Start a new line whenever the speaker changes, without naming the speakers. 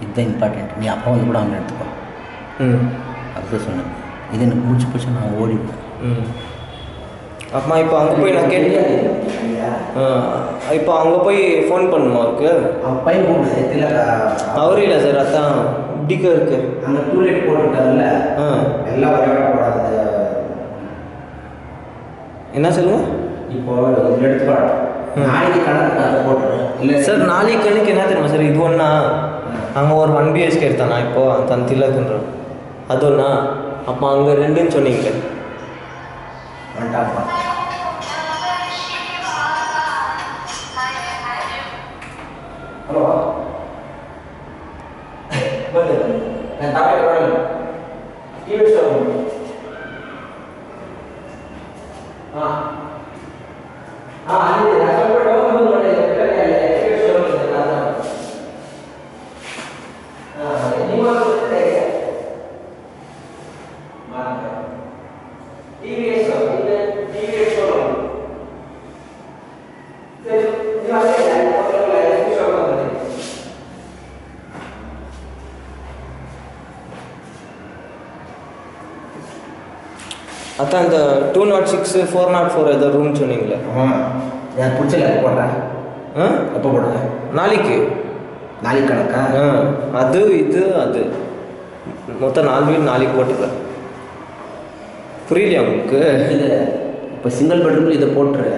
இதுதான் இம்பார்ட்டண்ட். நீ அப்போ வந்து கூட அவனை எடுத்துக்கோ. அதுதான் சொன்னேன். இது எனக்கு முடிச்சு போச்சு, நான் ஓடிடுவேன்.
அம்மா இப்போ அங்கே போய் நான் கேட்டேன். இப்போ அங்கே போய் ஃபோன் பண்ணுமா அவருக்கு?
அவன் பையன் கூப்பிடுது.
அவரும் இல்லை சார், அதான் இப்படிக்க இருக்கு.
அங்கே டூலெட் போட்டுருக்காருல்ல, எல்லாம் ஒரே போடாது.
என்ன சொல்லுங்க?
இப்போ எடுத்து நாளைக்கு கணக்கு அதை போட்டுருவேன். இல்லை
சார், நாளைக்கு கணக்கு என்ன தெரியுமா சார்? இது ஒன்றா அங்கே ஒரு 1 BHK எடுத்தானா இப்போது அந்த தில்லக்குன்றோம் அது ஒன்றா. அப்போ அங்கே 2ன்னு சொன்னீங்க.
வேண்டாம்ப்பா. ஹலோ, நான் தமிழ் டிவி ஷோ. அது நான்
அதான் இந்த 206 404 ஏதோ ரூம் சொன்னீங்களே.
எனக்கு பிடிச்சல போடுறேன். எப்போ போடுங்க?
நாளைக்கு
கணக்கா?
அது இது அது மொத்தம் 4 வீடு நாளைக்கு போட்டுக்கிறேன். புரியலையா உங்களுக்கு?
இப்போ சிங்கிள் பெட்ரூம் இதை போட்டுரு.